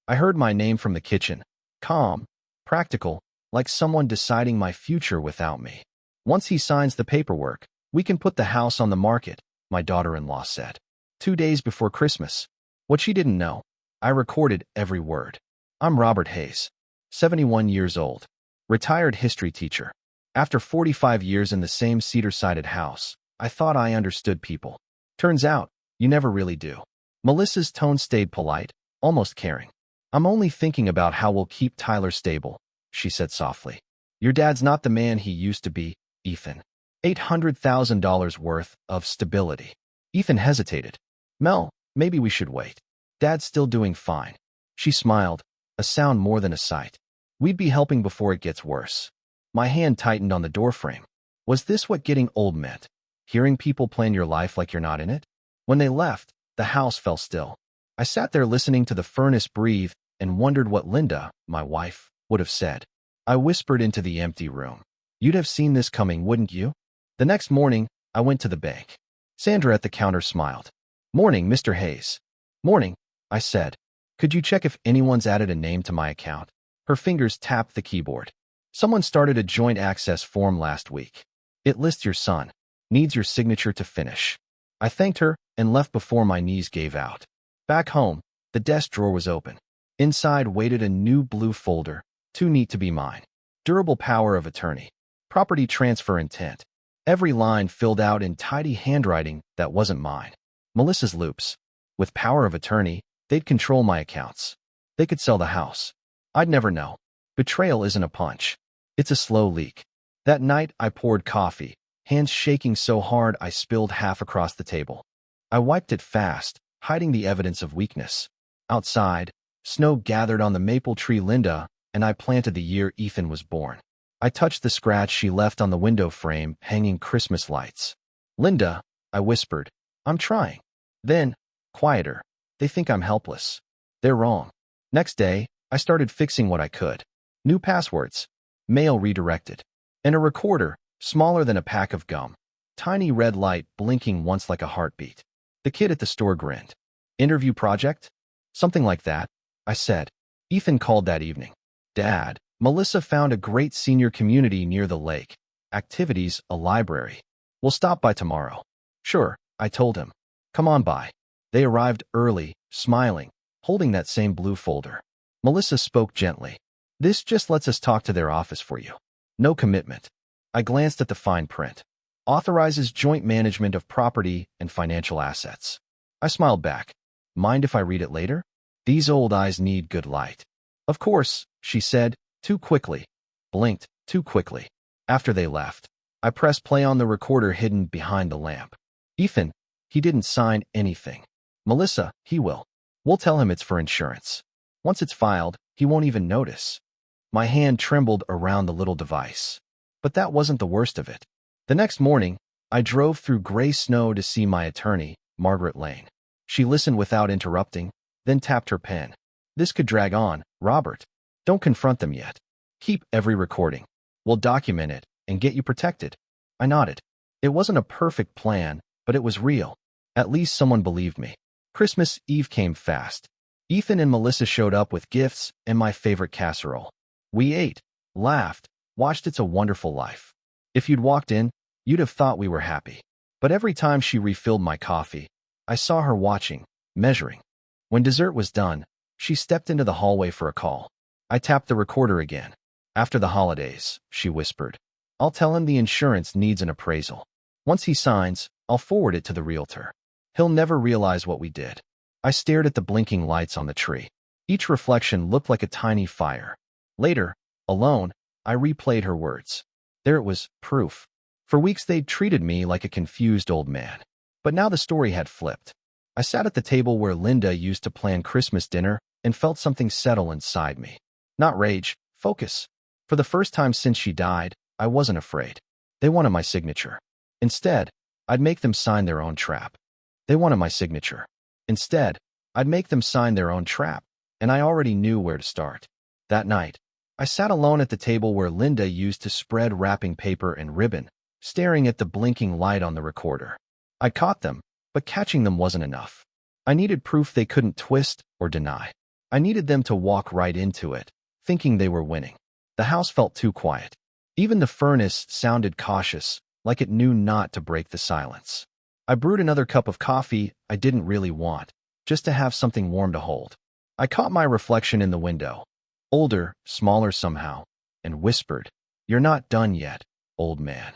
I heard my name from the kitchen. Calm, practical, like someone deciding my future without me. Once he signs the paperwork, we can put the house on the market, my daughter-in-law said. 2 days before Christmas. What she didn't know, I recorded every word. I'm Robert Hayes, 71 years old, retired history teacher. After 45 years in the same cedar-sided house, I thought I understood people. Turns out, you never really do. Melissa's tone stayed polite, almost caring. I'm only thinking about how we'll keep Tyler stable, she said softly. Your dad's not the man he used to be, Ethan. $800,000 worth of stability. Ethan hesitated. Mel, maybe we should wait. Dad's still doing fine. She smiled, a sound more than a sight. We'd be helping before it gets worse. My hand tightened on the doorframe. Was this what getting old meant? Hearing people plan your life like you're not in it? When they left, the house fell still. I sat there listening to the furnace breathe and wondered what Linda, my wife, would have said. I whispered into the empty room. You'd have seen this coming, wouldn't you? The next morning, I went to the bank. Sandra at the counter smiled. Morning, Mr. Hayes. Morning, I said. Could you check if anyone's added a name to my account? Her fingers tapped the keyboard. Someone started a joint access form last week. It lists your son. Needs your signature to finish. I thanked her and left before my knees gave out. Back home, the desk drawer was open. Inside waited a new blue folder, too neat to be mine. Durable power of attorney. Property transfer intent. Every line filled out in tidy handwriting that wasn't mine. Melissa's loops. With power of attorney, they'd control my accounts. They could sell the house. I'd never know. Betrayal isn't a punch. It's a slow leak. That night, I poured coffee, hands shaking so hard I spilled half across the table. I wiped it fast, hiding the evidence of weakness. Outside, snow gathered on the maple tree Linda and I planted the year Ethan was born. I touched the scratch she left on the window frame hanging Christmas lights. Linda, I whispered, I'm trying. Then, quieter, they think I'm helpless. They're wrong. Next day, I started fixing what I could. New passwords, mail redirected, and a recorder, smaller than a pack of gum. Tiny red light blinking once like a heartbeat. The kid at the store grinned. Interview project? Something like that, I said. Ethan called that evening. Dad, Melissa found a great senior community near the lake. Activities, a library. We'll stop by tomorrow. Sure, I told him. Come on by. They arrived early, smiling, holding that same blue folder. Melissa spoke gently. This just lets us talk to their office for you. No commitment. I glanced at the fine print. Authorizes joint management of property and financial assets. I smiled back. Mind if I read it later? These old eyes need good light. Of course, she said, too quickly. Blinked, too quickly. After they left, I pressed play on the recorder hidden behind the lamp. Ethan, he didn't sign anything. Melissa, he will. We'll tell him it's for insurance. Once it's filed, he won't even notice. My hand trembled around the little device. But that wasn't the worst of it. The next morning, I drove through gray snow to see my attorney, Margaret Lane. She listened without interrupting, then tapped her pen. This could drag on, Robert. Don't confront them yet. Keep every recording. We'll document it and get you protected. I nodded. It wasn't a perfect plan, but it was real. At least someone believed me. Christmas Eve came fast. Ethan and Melissa showed up with gifts and my favorite casserole. We ate, laughed, watched It's a Wonderful Life. If you'd walked in, you'd have thought we were happy. But every time she refilled my coffee, I saw her watching, measuring. When dessert was done, she stepped into the hallway for a call. I tapped the recorder again. After the holidays, she whispered. I'll tell him the insurance needs an appraisal. Once he signs, I'll forward it to the realtor. He'll never realize what we did. I stared at the blinking lights on the tree. Each reflection looked like a tiny fire. Later, alone, I replayed her words. There it was, proof. For weeks they'd treated me like a confused old man. But now the story had flipped. I sat at the table where Linda used to plan Christmas dinner and felt something settle inside me. Not rage, focus. For the first time since she died, I wasn't afraid. They wanted my signature. Instead, I'd make them sign their own trap. They wanted my signature. Instead, I'd make them sign their own trap, and I already knew where to start. That night, I sat alone at the table where Linda used to spread wrapping paper and ribbon, staring at the blinking light on the recorder. I caught them, but catching them wasn't enough. I needed proof they couldn't twist or deny. I needed them to walk right into it, thinking they were winning. The house felt too quiet. Even the furnace sounded cautious, like it knew not to break the silence. I brewed another cup of coffee I didn't really want, just to have something warm to hold. I caught my reflection in the window, older, smaller somehow, and whispered, "You're not done yet, old man."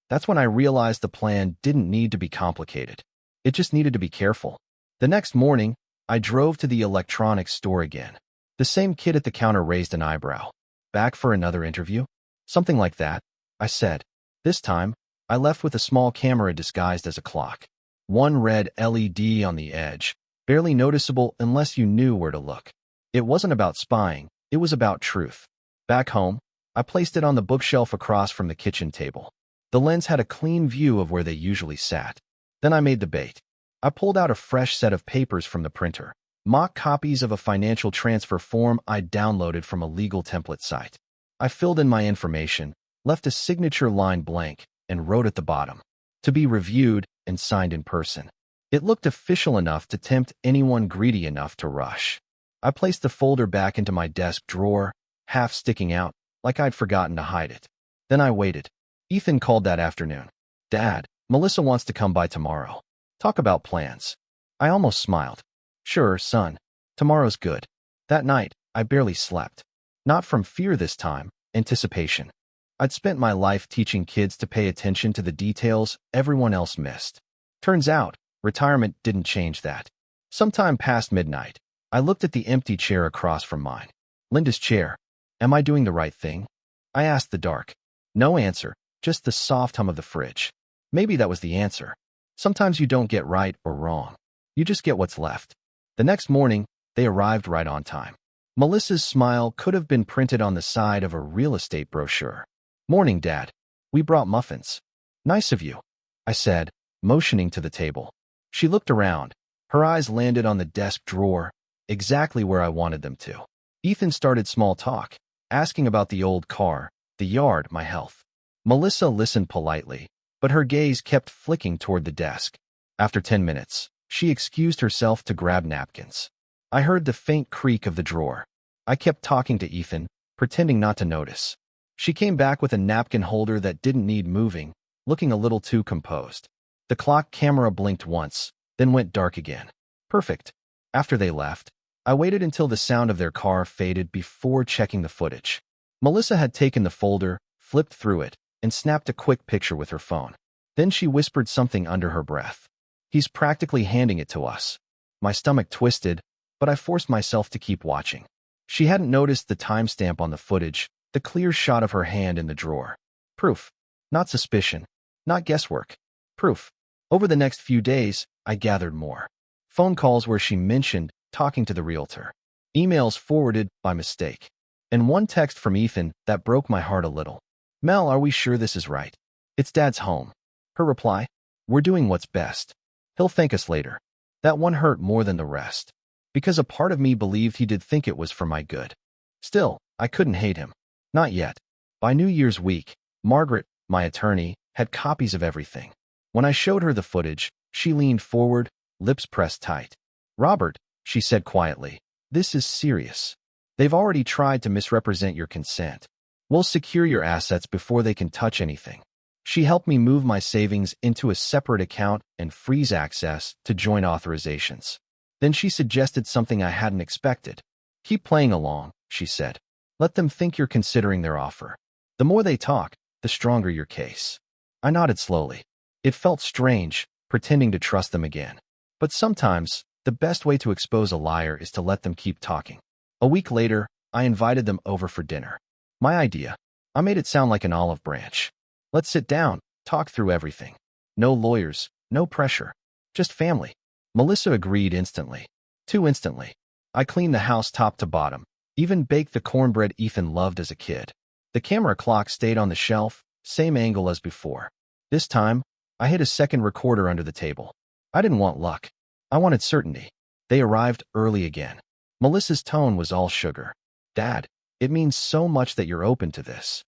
That's when I realized the plan didn't need to be complicated. It just needed to be careful. The next morning, I drove to the electronics store again. The same kid at the counter raised an eyebrow. "Back for another interview?" "Something like that," I said. This time, I left with a small camera disguised as a clock. One red LED on the edge, barely noticeable unless you knew where to look. It wasn't about spying, it was about truth. Back home, I placed it on the bookshelf across from the kitchen table. The lens had a clean view of where they usually sat. Then I made the bait. I pulled out a fresh set of papers from the printer, mock copies of a financial transfer form I'd downloaded from a legal template site. I filled in my information, left a signature line blank, and wrote at the bottom, "To be reviewed and signed in person." It looked official enough to tempt anyone greedy enough to rush. I placed the folder back into my desk drawer, half sticking out, like I'd forgotten to hide it. Then I waited. Ethan called that afternoon. "Dad, Melissa wants to come by tomorrow. Talk about plans." I almost smiled. "Sure, son. Tomorrow's good." That night, I barely slept. Not from fear this time, anticipation. I'd spent my life teaching kids to pay attention to the details everyone else missed. Turns out, retirement didn't change that. Sometime past midnight, I looked at the empty chair across from mine. Linda's chair. "Am I doing the right thing?" I asked the dark. No answer, just the soft hum of the fridge. Maybe that was the answer. Sometimes you don't get right or wrong. You just get what's left. The next morning, they arrived right on time. Melissa's smile could have been printed on the side of a real estate brochure. "Morning, Dad. We brought muffins." "Nice of you," I said, motioning to the table. She looked around. Her eyes landed on the desk drawer, exactly where I wanted them to. Ethan started small talk, asking about the old car, the yard, my health. Melissa listened politely, but her gaze kept flicking toward the desk. After 10 minutes, she excused herself to grab napkins. I heard the faint creak of the drawer. I kept talking to Ethan, pretending not to notice. She came back with a napkin holder that didn't need moving, looking a little too composed. The clock camera blinked once, then went dark again. Perfect. After they left, I waited until the sound of their car faded before checking the footage. Melissa had taken the folder, flipped through it, and snapped a quick picture with her phone. Then she whispered something under her breath. "He's practically handing it to us." My stomach twisted, but I forced myself to keep watching. She hadn't noticed the timestamp on the footage, the clear shot of her hand in the drawer. Proof. Not suspicion. Not guesswork. Proof. Over the next few days, I gathered more. Phone calls where she mentioned talking to the realtor. Emails forwarded by mistake. And one text from Ethan that broke my heart a little. "Mel, are we sure this is right? It's Dad's home." Her reply, "We're doing what's best. He'll thank us later." That one hurt more than the rest, because a part of me believed he did think it was for my good. Still, I couldn't hate him. Not yet. By New Year's week, Margaret, my attorney, had copies of everything. When I showed her the footage, she leaned forward, lips pressed tight. "Robert," she said quietly, "this is serious. They've already tried to misrepresent your consent. We'll secure your assets before they can touch anything." She helped me move my savings into a separate account and freeze access to joint authorizations. Then she suggested something I hadn't expected. "Keep playing along," she said. "Let them think you're considering their offer. The more they talk, the stronger your case." I nodded slowly. It felt strange, pretending to trust them again. But sometimes, the best way to expose a liar is to let them keep talking. A week later, I invited them over for dinner. My idea. I made it sound like an olive branch. "Let's sit down, talk through everything. No lawyers, no pressure. Just family." Melissa agreed instantly. Too instantly. I cleaned the house top to bottom, even baked the cornbread Ethan loved as a kid. The camera clock stayed on the shelf, same angle as before. This time, I hid a second recorder under the table. I didn't want luck. I wanted certainty. They arrived early again. Melissa's tone was all sugar. "Dad, it means so much that you're open to this."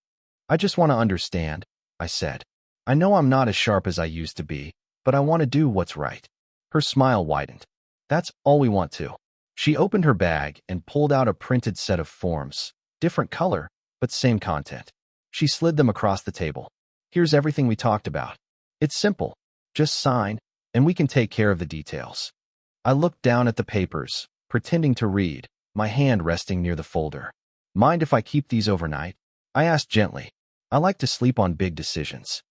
"I just want to understand," I said. "I know I'm not as sharp as I used to be, but I want to do what's right." Her smile widened. "That's all we want to." She opened her bag and pulled out a printed set of forms, different color, but same content. She slid them across the table. Here's everything we talked about. It's simple. Just sign, and we can take care of the details. I looked down at the papers, pretending to read, my hand resting near the folder. Mind if I keep these overnight? I asked gently. I like to sleep on big decisions.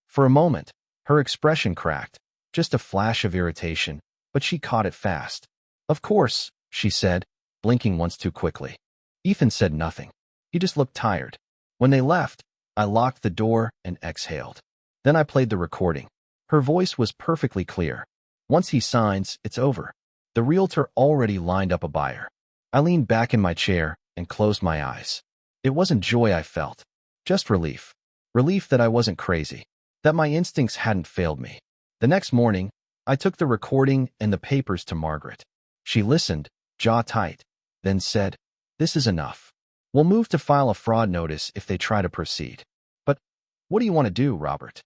For a moment, her expression cracked, just a flash of irritation, but she caught it fast. Of course, she said, blinking once too quickly. Ethan said nothing. He just looked tired. When they left, I locked the door and exhaled. Then I played the recording. Her voice was perfectly clear. Once he signs, it's over. The realtor already lined up a buyer. I leaned back in my chair and closed my eyes. It wasn't joy I felt, just relief. Relief that I wasn't crazy, that my instincts hadn't failed me. The next morning, I took the recording and the papers to Margaret. She listened, jaw tight, then said, "This is enough. We'll move to file a fraud notice if they try to proceed." But what do you want to do, Robert?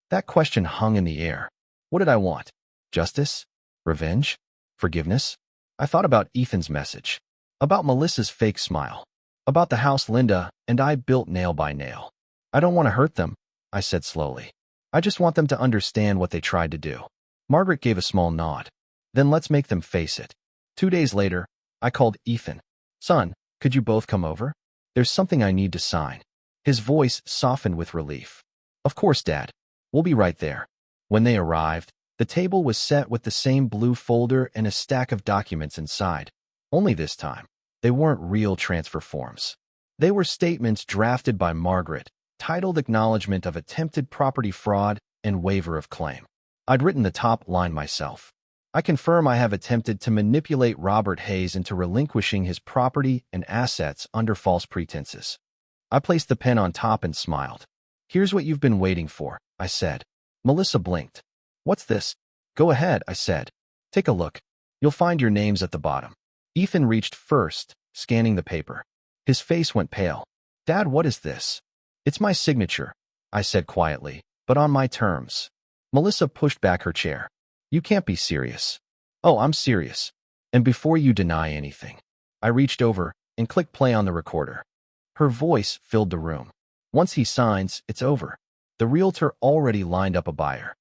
That question hung in the air. What did I want? Justice? Revenge? Forgiveness? I thought about Ethan's message, about Melissa's fake smile, about the house Linda and I built nail by nail. I don't want to hurt them, I said slowly. I just want them to understand what they tried to do. Margaret gave a small nod. Then let's make them face it. 2 days later, I called Ethan. Son, could you both come over? There's something I need to sign. His voice softened with relief. Of course, Dad. We'll be right there. When they arrived, the table was set with the same blue folder and a stack of documents inside. Only this time, they weren't real transfer forms. They were statements drafted by Margaret, titled Acknowledgement of Attempted Property Fraud and Waiver of Claim. I'd written the top line myself. I confirm I have attempted to manipulate Robert Hayes into relinquishing his property and assets under false pretenses. I placed the pen on top and smiled. Here's what you've been waiting for, I said. Melissa blinked. What's this? Go ahead, I said. Take a look. You'll find your names at the bottom. Ethan reached first, scanning the paper. His face went pale. Dad, what is this? It's my signature, I said quietly, but on my terms. Melissa pushed back her chair. You can't be serious. Oh, I'm serious. And before you deny anything. I reached over and clicked play on the recorder. Her voice filled the room. Once he signs, it's over. The realtor already lined up a buyer.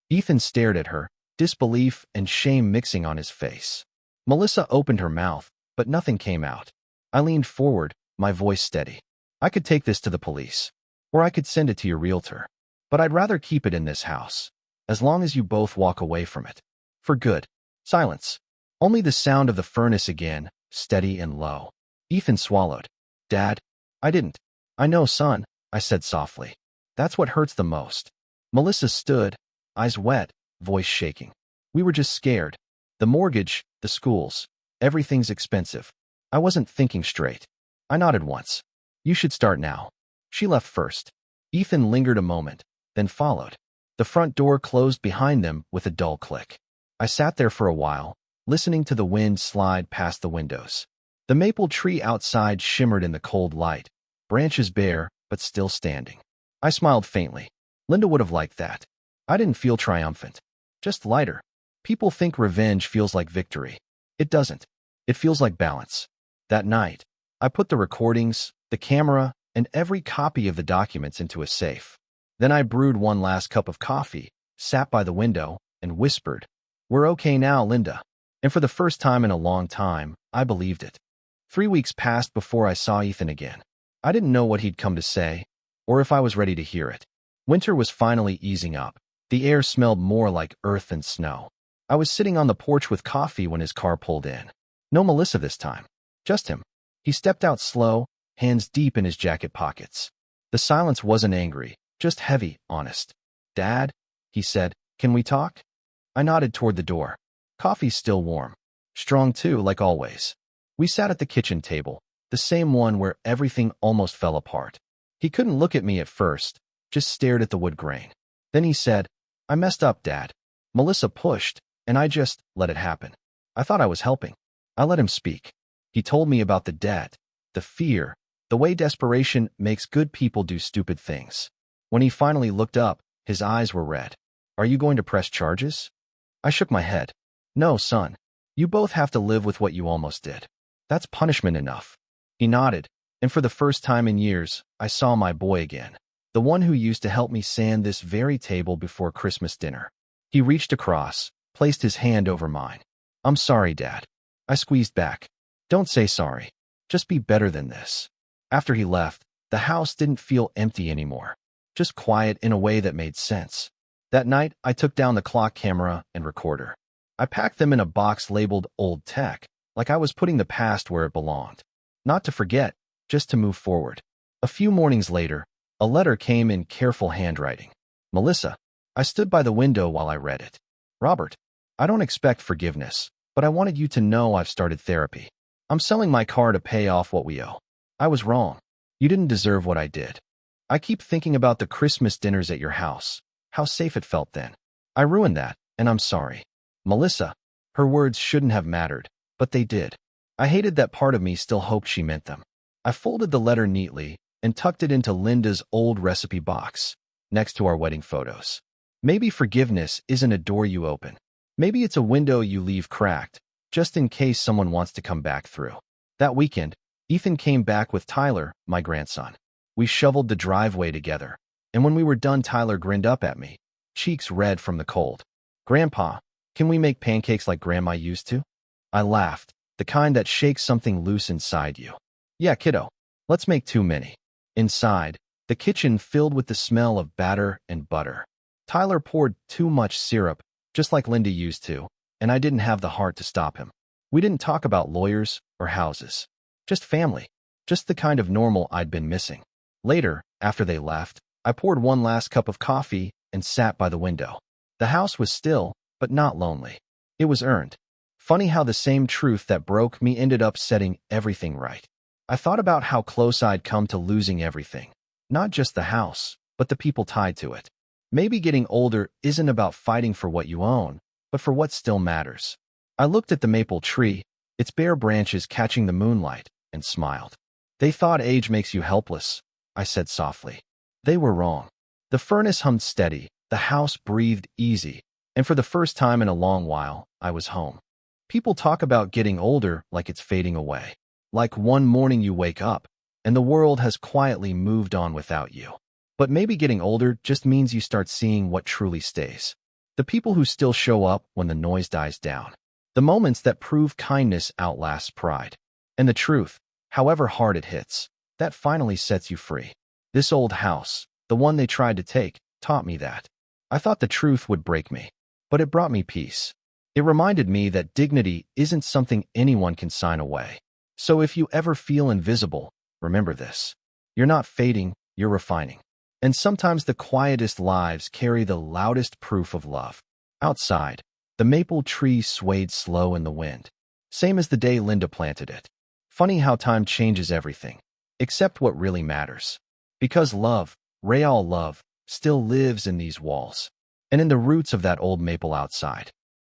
Ethan stared at her, disbelief and shame mixing on his face. Melissa opened her mouth, but nothing came out. I leaned forward, my voice steady. I could take this to the police, or I could send it to your realtor. But I'd rather keep it in this house, as long as you both walk away from it. For good. Silence. Only the sound of the furnace again, steady and low. Ethan swallowed. Dad, I didn't. I know, son, I said softly. That's what hurts the most. Melissa stood, eyes wet, voice shaking. We were just scared. The mortgage, the schools, everything's expensive. I wasn't thinking straight. I nodded once. You should start now. She left first. Ethan lingered a moment, then followed. The front door closed behind them with a dull click. I sat there for a while, listening to the wind slide past the windows. The maple tree outside shimmered in the cold light, branches bare, but still standing. I smiled faintly. Linda would have liked that. I didn't feel triumphant, just lighter. People think revenge feels like victory. It doesn't. It feels like balance. That night, I put the recordings, the camera, and every copy of the documents into a safe. Then I brewed one last cup of coffee, sat by the window, and whispered, "We're okay now, Linda." And for the first time in a long time, I believed it. 3 weeks passed before I saw Ethan again. I didn't know what he'd come to say, or if I was ready to hear it. Winter was finally easing up. The air smelled more like earth than snow. I was sitting on the porch with coffee when his car pulled in. No Melissa this time. Just him. He stepped out slow, hands deep in his jacket pockets. The silence wasn't angry, just heavy, honest. "Dad," he said, "can we talk?" I nodded toward the door. Coffee's still warm. Strong too, like always. We sat at the kitchen table, the same one where everything almost fell apart. He couldn't look at me at first, just stared at the wood grain. Then he said, "I messed up, Dad. Melissa pushed, and I just let it happen. I thought I was helping." I let him speak. He told me about the debt, the fear, the way desperation makes good people do stupid things. When he finally looked up, his eyes were red. "Are you going to press charges?" I shook my head. "No, son. You both have to live with what you almost did. That's punishment enough. He nodded, and for the first time in years, I saw my boy again. The one who used to help me sand this very table before Christmas dinner. He reached across, placed his hand over mine. I'm sorry, Dad. I squeezed back. Don't say sorry. Just be better than this. After he left, the house didn't feel empty anymore. Just quiet in a way that made sense. That night, I took down the clock camera and recorder. I packed them in a box labeled Old Tech, like I was putting the past where it belonged. Not to forget, just to move forward. A few mornings later, a letter came in careful handwriting. Melissa. I stood by the window while I read it. Robert, I don't expect forgiveness, but I wanted you to know I've started therapy. I'm selling my car to pay off what we owe. I was wrong. You didn't deserve what I did. I keep thinking about the Christmas dinners at your house, how safe it felt then. I ruined that, and I'm sorry. Melissa. Her words shouldn't have mattered, but they did. I hated that part of me still hoped she meant them. I folded the letter neatly and tucked it into Linda's old recipe box, next to our wedding photos. Maybe forgiveness isn't a door you open. Maybe it's a window you leave cracked, just in case someone wants to come back through. That weekend, Ethan came back with Tyler, my grandson. We shoveled the driveway together, and when we were done, Tyler grinned up at me, cheeks red from the cold. Grandpa, can we make pancakes like Grandma used to? I laughed, the kind that shakes something loose inside you. Yeah, kiddo, let's make too many. Inside, the kitchen filled with the smell of batter and butter. Tyler poured too much syrup, just like Linda used to, and I didn't have the heart to stop him. We didn't talk about lawyers or houses. Just family. Just the kind of normal I'd been missing. Later, after they left, I poured one last cup of coffee and sat by the window. The house was still, but not lonely. It was earned. Funny how the same truth that broke me ended up setting everything right. I thought about how close I'd come to losing everything. Not just the house, but the people tied to it. Maybe getting older isn't about fighting for what you own, but for what still matters. I looked at the maple tree, its bare branches catching the moonlight, and smiled. They thought age makes you helpless, I said softly. They were wrong. The furnace hummed steady, the house breathed easy, and for the first time in a long while, I was home. People talk about getting older like it's fading away. Like one morning you wake up, and the world has quietly moved on without you. But maybe getting older just means you start seeing what truly stays. The people who still show up when the noise dies down. The moments that prove kindness outlasts pride. And the truth, however hard it hits, that finally sets you free. This old house, the one they tried to take, taught me that. I thought the truth would break me, but it brought me peace. It reminded me that dignity isn't something anyone can sign away. So if you ever feel invisible, remember this. You're not fading, you're refining. And sometimes the quietest lives carry the loudest proof of love. Outside, the maple tree swayed slow in the wind. Same as the day Linda planted it. Funny how time changes everything, except what really matters. Because love, real love, still lives in these walls. And in the roots of that old maple outside.